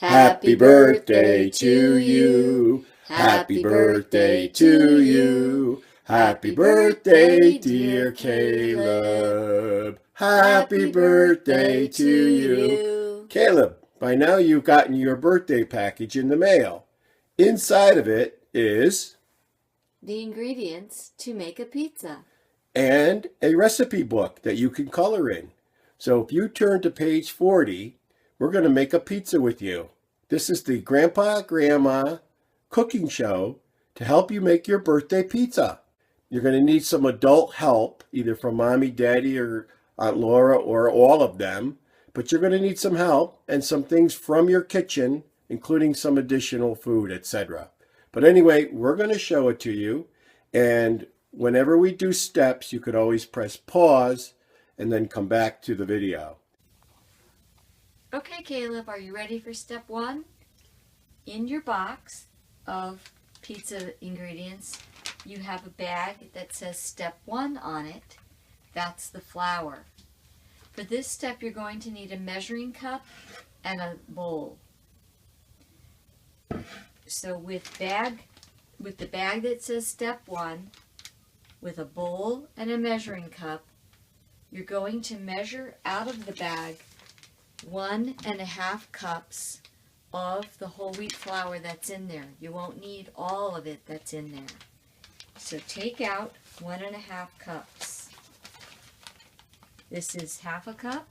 Happy birthday to you. Happy birthday to you. Happy birthday, dear Caleb. Happy birthday to you. Caleb, by now you've gotten your birthday package in the mail. Inside of it is the ingredients to make a pizza and a recipe book that you can color in. So if you turn to page 40, we're going to make a pizza with you. This is the Grandpa Grandma cooking show to help you make your birthday pizza. You're going to need some adult help, either from Mommy, Daddy, or Aunt Laura, or all of them. But you're going to need some help and some things from your kitchen, including some additional food, etc. But anyway, we're going to show it to you. And whenever we do steps, you could always press pause and then come back to the video. Okay, Caleb, are you ready for step 1? In your box of pizza ingredients, you have a bag that says step 1 on it. That's the flour. For this step, you're going to need a measuring cup and a bowl. So with the bag that says step 1, with a bowl and a measuring cup, you're going to measure out of the bag 1.5 cups of the whole wheat flour that's in there. You won't need all of it that's in there. So take out 1.5 cups. This is 1/2 cup.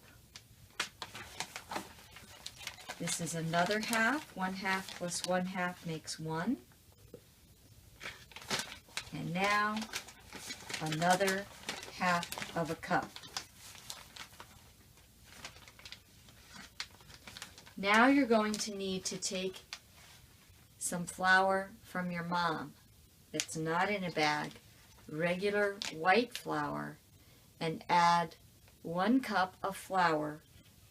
This is another half. 1/2 plus 1/2 makes 1. And now another 1/2 cup. Now you're going to need to take some flour from your mom that's not in a bag, regular white flour, and add 1 cup of flour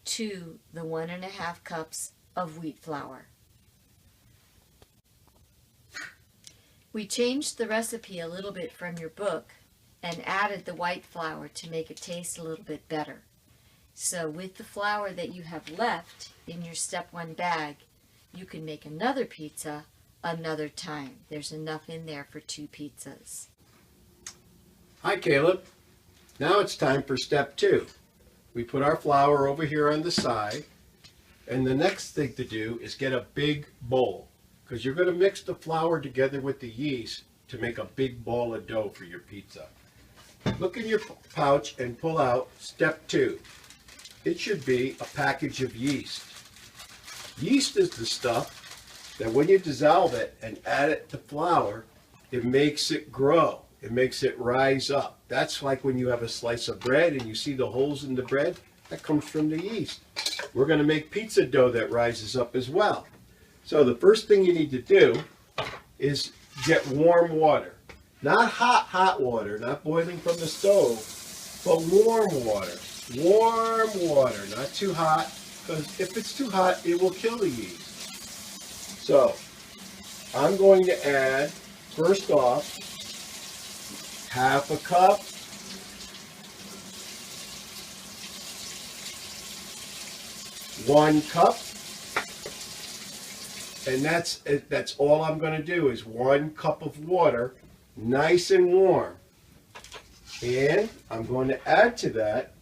to the 1.5 cups of wheat flour. We changed the recipe a little bit from your book and added the white flour to make it taste a little bit better. So with the flour that you have left in your step 1 bag, you can make another pizza another time. There's enough in there for 2 pizzas. Hi, Caleb. Now it's time for step 2. We put our flour over here on the side, and the next thing to do is get a big bowl, because you're going to mix the flour together with the yeast to make a big ball of dough for your pizza. Look in your pouch and pull out step 2. It should be a package of yeast. Yeast is the stuff that when you dissolve it and add it to flour, it makes it grow. It makes it rise up. That's like when you have a slice of bread and you see the holes in the bread. That comes from the yeast. We're going to make pizza dough that rises up as well. So the first thing you need to do is get warm water. Not hot water, not boiling from the stove, but warm water. Warm water, not too hot, because if it's too hot, it will kill the yeast. So, I'm going to add, first off, 1/2 cup, one cup, and that's all I'm going to do is 1 cup of water, nice and warm. And I'm going to add to that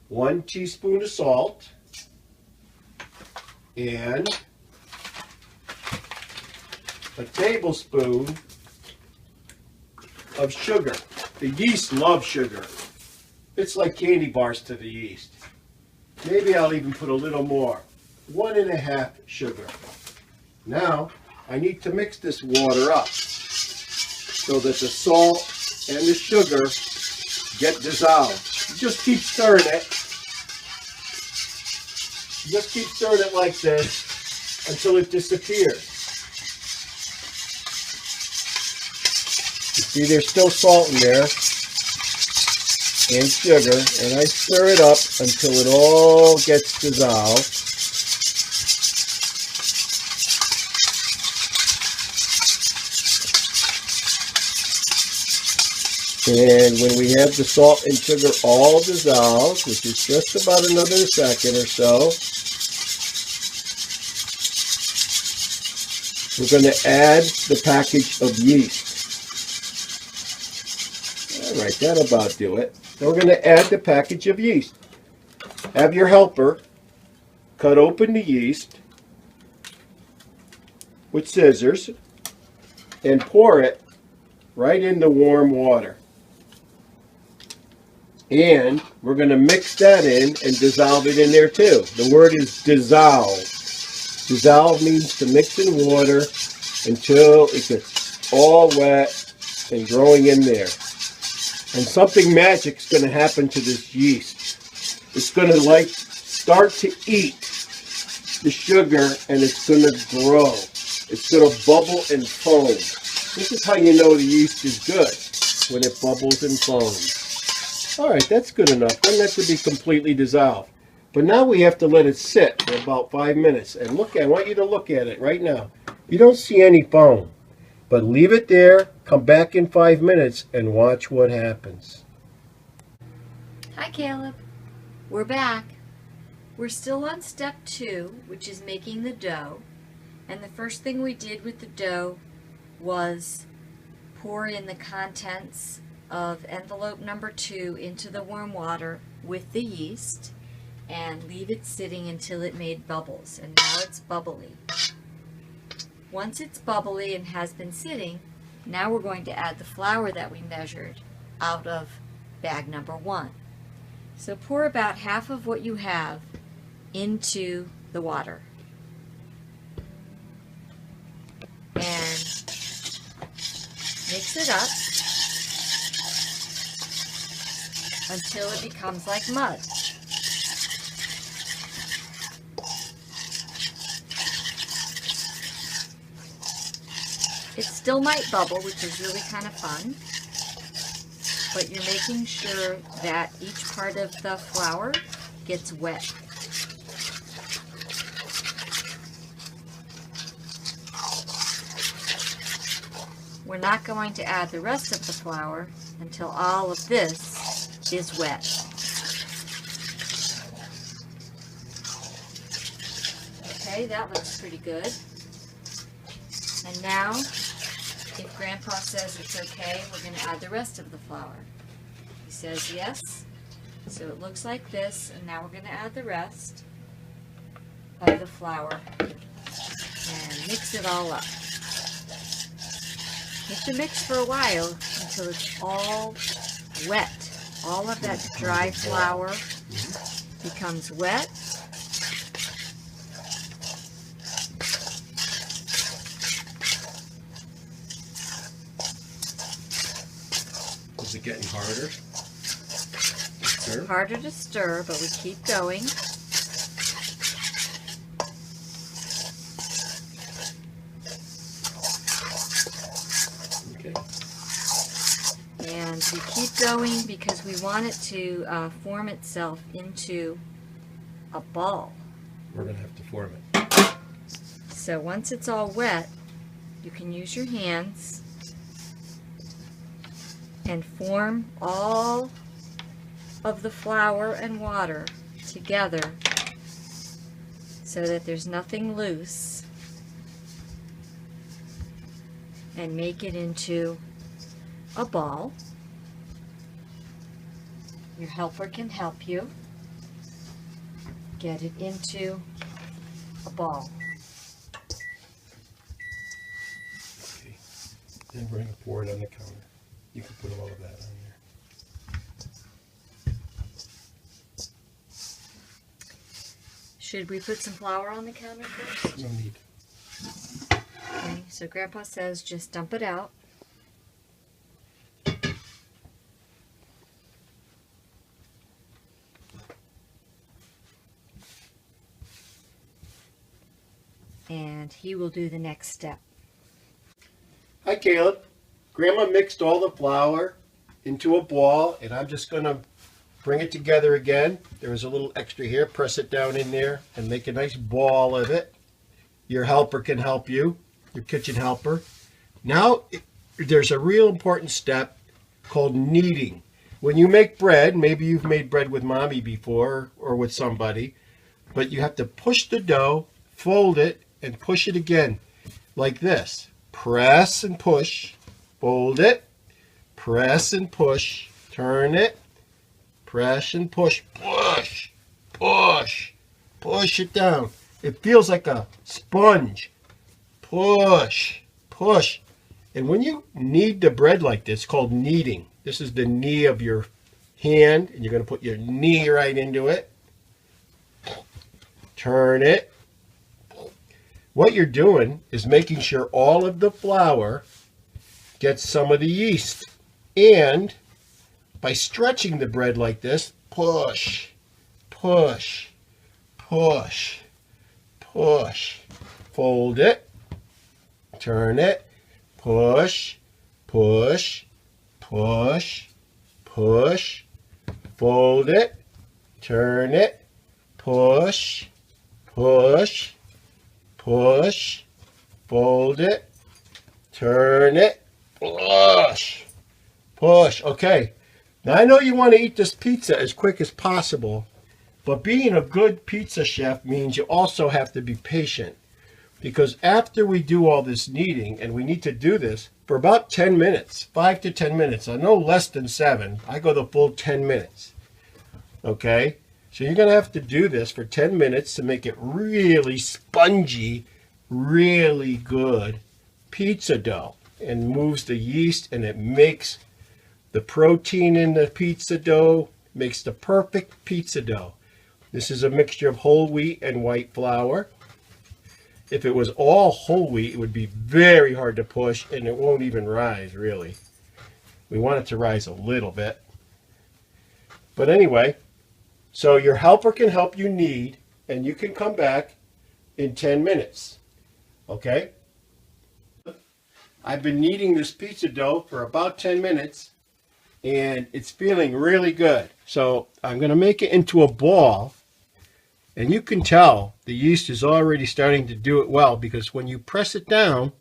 1 teaspoon of salt and a tablespoon of sugar. The yeast loves sugar. It's like candy bars to the yeast. Maybe I'll even put a little more. 1.5 sugar. Now, I need to mix this water up so that the salt and the sugar get dissolved. You just keep stirring it. Just keep stirring it like this until it disappears. You see there's still salt in there and sugar, and I stir it up until it all gets dissolved. And when we have the salt and sugar all dissolved, which is just about another second or so, we're going to add the package of yeast. All right, that'll about do it. Then we're going to add the package of yeast. Have your helper cut open the yeast with scissors and pour it right into warm water. And we're going to mix that in and dissolve it in there too. The word is dissolve. Dissolve means to mix in water until it gets all wet and growing in there. And something magic's going to happen to this yeast. It's going to start to eat the sugar and it's going to grow. It's going to bubble and foam. This is how you know the yeast is good, when it bubbles and foams. All right, that's good enough. Doesn't have to be completely dissolved. But now we have to let it sit for about 5 minutes. And look, I want you to look at it right now. You don't see any foam. But leave it there, come back in 5 minutes, and watch what happens. Hi, Caleb. We're back. We're still on step 2, which is making the dough. And the first thing we did with the dough was pour in the contents of envelope number 2 into the warm water with the yeast and leave it sitting until it made bubbles. And now it's bubbly. Once it's bubbly and has been sitting, now we're going to add the flour that we measured out of bag number 1. So pour about half of what you have into the water. And mix it up until it becomes like mud. It still might bubble, which is really kind of fun, but you're making sure that each part of the flour gets wet. We're not going to add the rest of the flour until all of this is wet. Okay, that looks pretty good. And now, if Grandpa says it's okay, we're going to add the rest of the flour. He says yes, so it looks like this, and now we're going to add the rest of the flour and mix it all up. You have to mix for a while until it's all wet. All of that dry flour becomes wet. Is it getting harder? Stir? Harder to stir, but we keep going. Okay. And we keep going because we want it to form itself into a ball. We're going to have to form it. So once it's all wet, you can use your hands and form all of the flour and water together so that there's nothing loose, and make it into a ball. Your helper can help you get it into a ball. Okay. Then we're going to pour it on the counter. You can put all of that on there. Should we put some flour on the counter first? No need. Okay, so Grandpa says just dump it out. And he will do the next step. Hi, Caleb. Grandma mixed all the flour into a ball, and I'm just going to bring it together again. There was a little extra here. Press it down in there and make a nice ball of it. Your helper can help you, your kitchen helper. Now, there's a real important step called kneading. When you make bread, maybe you've made bread with Mommy before or with somebody, but you have to push the dough, fold it, and push it again. like this. Press and push, fold it, press and push, turn it, press and push, push, push, push it down. It feels like a sponge. Push, push. And when you knead the bread like this, it's called kneading. This is the knee of your hand, and you're going to put your knee right into it. Turn it. What you're doing is making sure all of the flour gets some of the yeast. And by stretching the bread like this, push, push, push, push. Fold it, turn it, push, push, push, push. Fold it, turn it, push, push, push, fold it, turn it, push, push. Okay, now I know you want to eat this pizza as quick as possible, but being a good pizza chef means you also have to be patient, because after we do all this kneading, and we need to do this for about 10 minutes, 5 to 10 minutes, I know less than 7, I go the full 10 minutes, okay? So you're going to have to do this for 10 minutes to make it really spongy, really good pizza dough. And moves the yeast, and it makes the protein in the pizza dough, makes the perfect pizza dough. This is a mixture of whole wheat and white flour. If it was all whole wheat, it would be very hard to push, and it won't even rise, really. We want it to rise a little bit. But anyway, so your helper can help you knead, and you can come back in 10 minutes. Okay? I've been kneading this pizza dough for about 10 minutes, and it's feeling really good. So I'm going to make it into a ball, and you can tell the yeast is already starting to do it well, because when you press it down,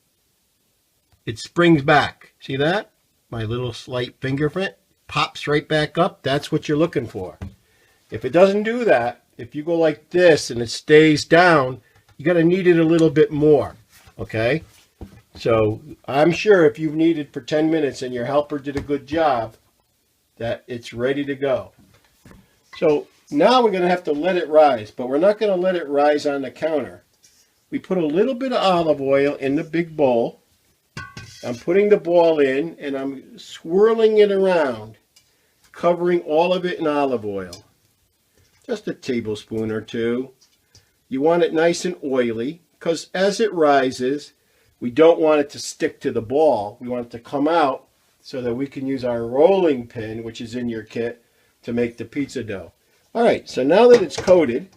it springs back. See that? My little slight fingerprint pops right back up. That's what you're looking for. If it doesn't do that, if you go like this and it stays down, you got to knead it a little bit more, okay? So I'm sure if you've kneaded for 10 minutes and your helper did a good job, that it's ready to go. So now we're going to have to let it rise, but we're not going to let it rise on the counter. We put a little bit of olive oil in the big bowl. I'm putting the ball in, and I'm swirling it around, covering all of it in olive oil. Just a tablespoon or two. You want it nice and oily, because as it rises, we don't want it to stick to the ball. We want it to come out so that we can use our rolling pin, which is in your kit, to make the pizza dough. All right, so now that it's coated,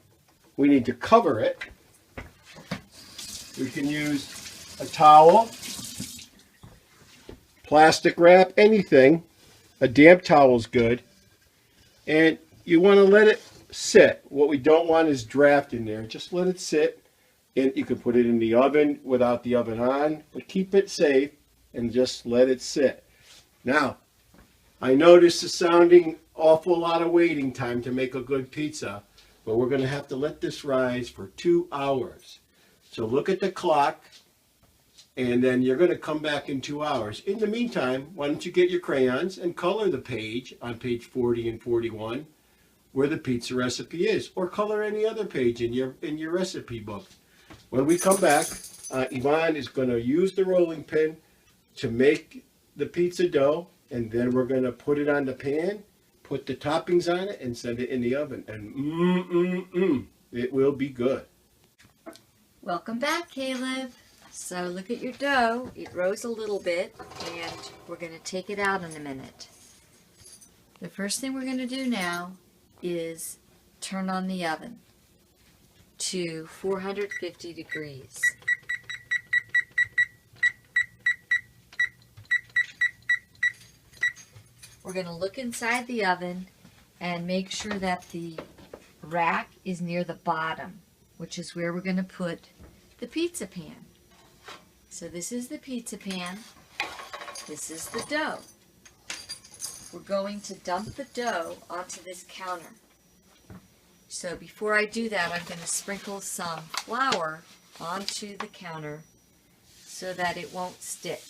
we need to cover it. We can use a towel, plastic wrap, anything. A damp towel is good. And you want to let it sit. What we don't want is draft in there. Just let it sit. And you can put it in the oven without the oven on, but keep it safe and just let it sit. Now, I know this is sounding awful lot of waiting time to make a good pizza, but we're going to have to let this rise for 2 hours. So look at the clock, and then you're going to come back in 2 hours. In the meantime, why don't you get your crayons and color the page on page 40 and 41 where the pizza recipe is, or color any other page in your recipe book. When we come back, Yvonne is going to use the rolling pin to make the pizza dough, and then we're going to put it on the pan, put the toppings on it, and send it in the oven. And it will be good. Welcome back, Caleb. So look at your dough. It rose a little bit, and we're going to take it out in a minute. The first thing we're going to do now is turn on the oven to 450 degrees. We're going to look inside the oven and make sure that the rack is near the bottom, which is where we're going to put the pizza pan. So this is the pizza pan. This is the dough. We're going to dump the dough onto this counter. So before I do that, I'm going to sprinkle some flour onto the counter so that it won't stick.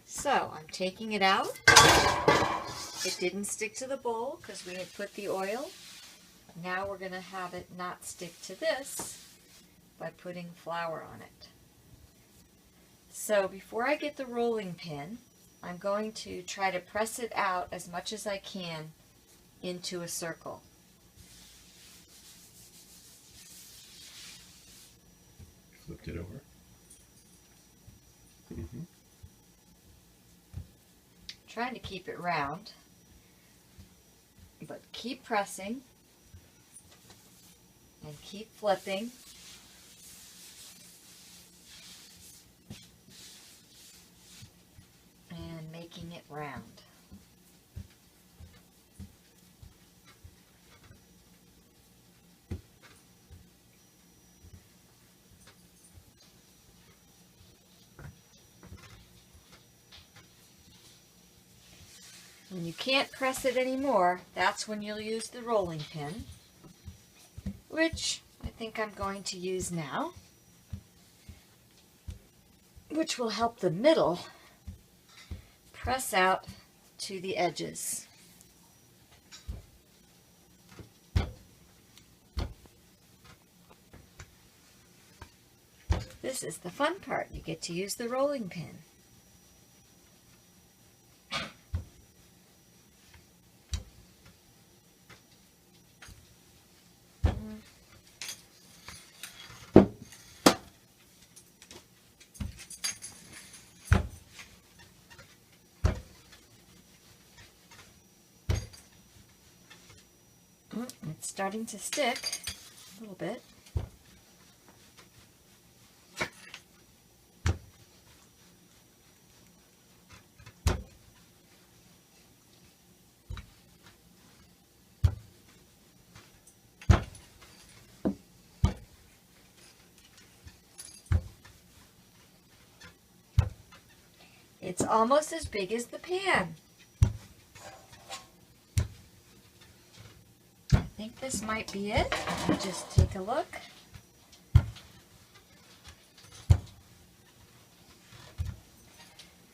So I'm taking it out. It didn't stick to the bowl because we had put the oil. Now we're going to have it not stick to this by putting flour on it. So before I get the rolling pin, I'm going to try to press it out as much as I can into a circle. Flipped it over. Mm-hmm. Trying to keep it round, but keep pressing and keep flipping. And making it round. When you can't press it anymore, that's when you'll use the rolling pin, which I think I'm going to use now, which will help the middle press out to the edges. This is the fun part. You get to use the rolling pin. It's starting to stick a little bit. It's almost as big as the pan. I think this might be it. Let me just take a look.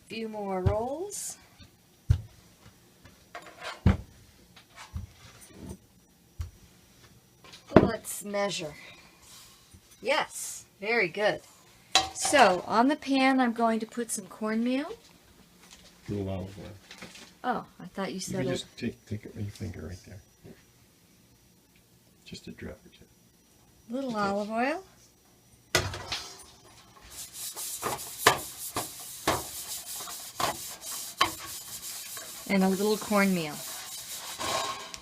Few more rolls. Let's measure. Yes, very good. So on the pan, I'm going to put some cornmeal. A little olive oil. Oh, I thought you You said can it. just take it with your finger right there. Just a drop or two. Little olive oil. And a little cornmeal.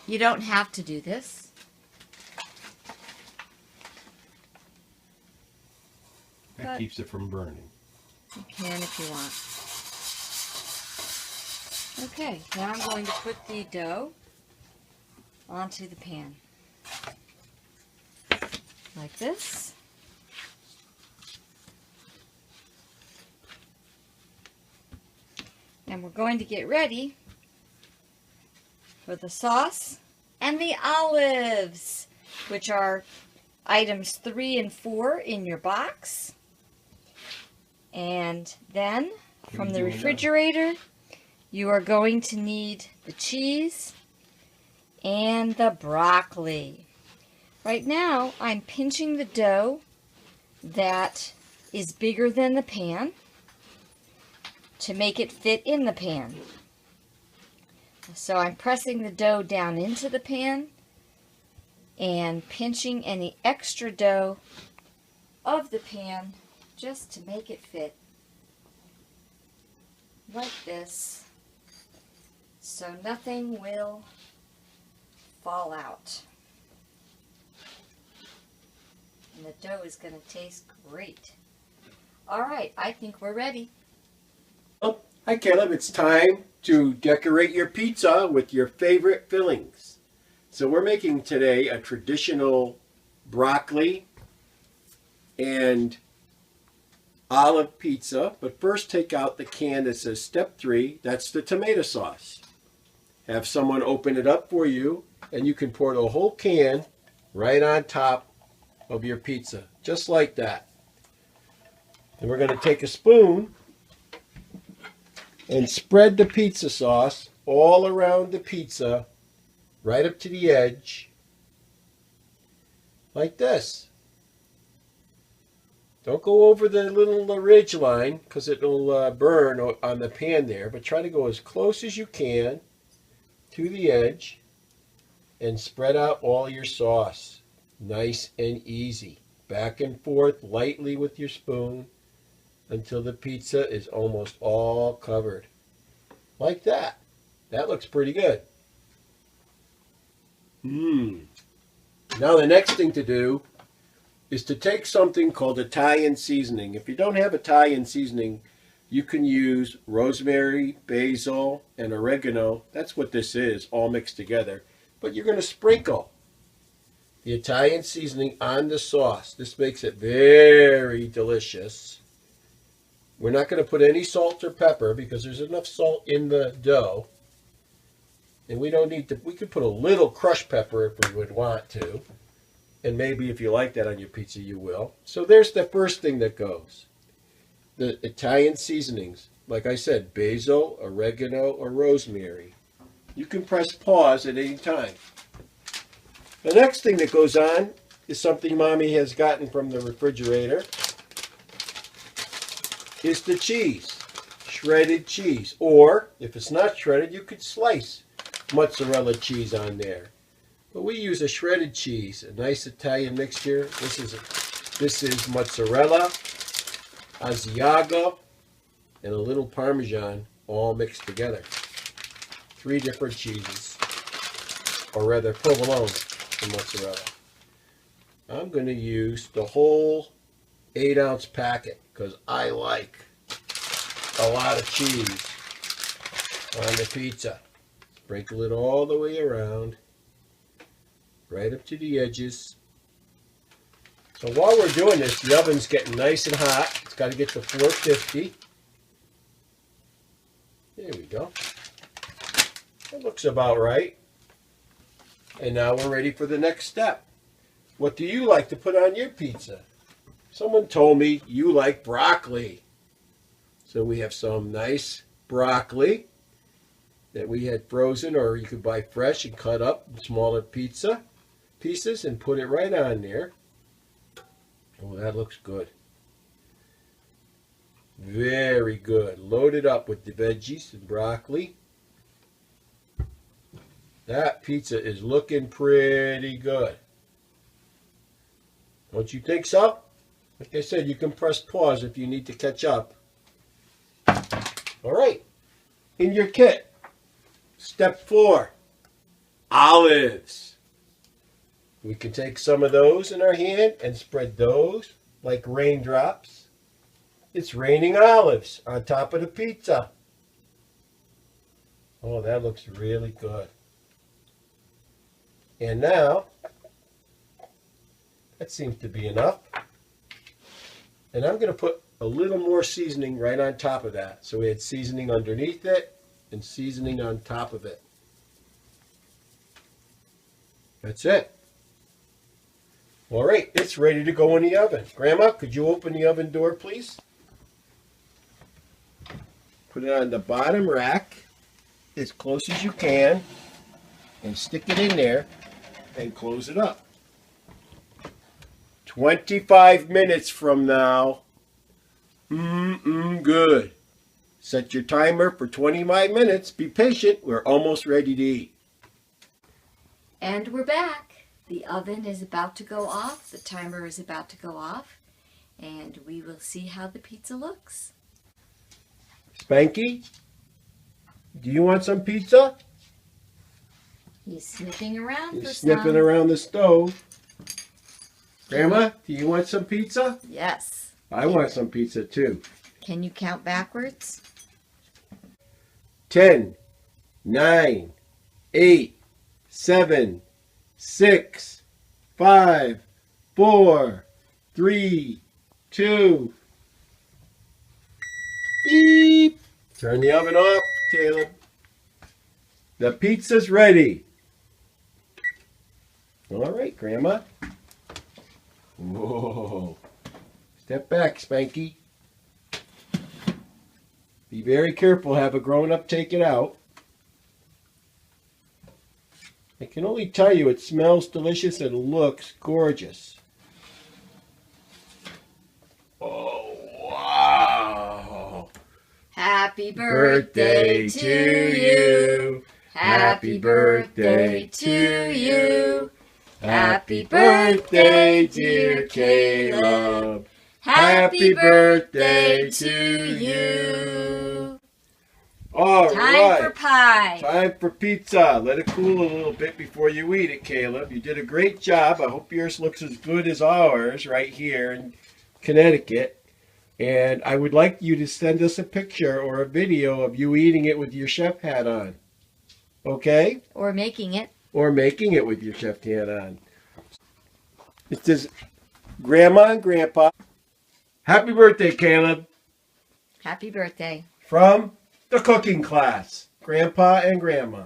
You don't have to do this. That But- keeps it from burning. You can if you want. Okay, now I'm going to put the dough onto the pan. Like this. And we're going to get ready for the sauce and the olives, which are items 3 and 4 in your box. And then from the refrigerator, you are going to need the cheese and the broccoli. Right now, I'm pinching the dough that is bigger than the pan to make it fit in the pan. So I'm pressing the dough down into the pan and pinching any extra dough of the pan just to make it fit like this, so nothing will fall out. And the dough is going to taste great. All right, I think we're ready. Oh, hi Caleb, it's time to decorate your pizza with your favorite fillings. So we're making today a traditional broccoli and olive pizza, but first take out the can that says step 3. That's the tomato sauce. Have someone open it up for you, and you can pour the whole can right on top of your pizza, just like that. And we're going to take a spoon and spread the pizza sauce all around the pizza, right up to the edge, like this. Don't go over the little ridge line because it'll burn on the pan there, but try to go as close as you can to the edge and spread out all your sauce. Nice and easy. Back and forth lightly with your spoon until the pizza is almost all covered. Like that. That looks pretty good. Now the next thing to do is to take something called Italian seasoning. If you don't have Italian seasoning, you can use rosemary, basil, and oregano. That's what this is, all mixed together. But you're going to sprinkle the Italian seasoning on the sauce. This makes it very delicious. We're not going to put any salt or pepper because there's enough salt in the dough. And we don't need to, we could put a little crushed pepper if we would want to. And maybe if you like that on your pizza, you will. So there's the first thing that goes. The Italian seasonings. Like I said, basil, oregano, or rosemary. You can press pause at any time. The next thing that goes on is something Mommy has gotten from the refrigerator. Is the cheese. Shredded cheese. Or, if it's not shredded, you could slice mozzarella cheese on there. But we use a shredded cheese, a nice Italian mixture. This is mozzarella, Asiago, and a little Parmesan all mixed together. 3 different cheeses, or rather provolone and mozzarella. I'm going to use the whole 8-ounce packet because I like a lot of cheese on the pizza. Sprinkle it all the way around, right up to the edges. So while we're doing this, the oven's getting nice and hot. It's got to get to 450. There we go. That looks about right. And now we're ready for the next step. What do you like to put on your pizza? Someone told me you like broccoli. So we have some nice broccoli that we had frozen, or you could buy fresh and cut up in smaller pizza pieces and put it right on there. Oh, that looks good. Very good. Loaded up with the veggies and broccoli. That pizza is looking pretty good. Don't you think so? Like I said, you can press pause if you need to catch up. All right. In your kit, step 4, olives. We can take some of those in our hand and spread those like raindrops. It's raining olives on top of the pizza. Oh, that looks really good. And now, that seems to be enough. And I'm going to put a little more seasoning right on top of that. So we had seasoning underneath it and seasoning on top of it. That's it. All right, it's ready to go in the oven. Grandma, could you open the oven door, please? Put it on the bottom rack as close as you can and stick it in there and close it up. 25 minutes from now. Good. Set your timer for 25 minutes. Be patient. We're almost ready to eat. And we're back. The oven is about to go off. The timer is about to go off. And we will see how the pizza looks. Spanky, do you want some pizza? He's sniffing around He's for sniffing some. around the stove. Grandma, do you want some pizza? Yes. I want some pizza too. Can you count backwards? 10, 9, 8, 7, 6, 5, 4, 3, 2, Beep. Turn the oven off, Caleb. The pizza's ready. All right, Grandma. Whoa. Step back, Spanky. Be very careful. Have a grown-up take it out. I can only tell you it smells delicious and looks gorgeous. Oh, wow. Happy birthday to you. Happy birthday to you. Happy birthday, dear Caleb. Happy birthday to you. All Time for right. pie. Time for pizza. Let it cool a little bit before you eat it, Caleb. You did a great job. I hope yours looks as good as ours right here in Connecticut. And I would like you to send us a picture or a video of you eating it with your chef hat on. Okay? Or making it. Or making it with your chef hat on. It says, Grandma and Grandpa, happy birthday, Caleb. Happy birthday. From the cooking class, Grandpa and Grandma.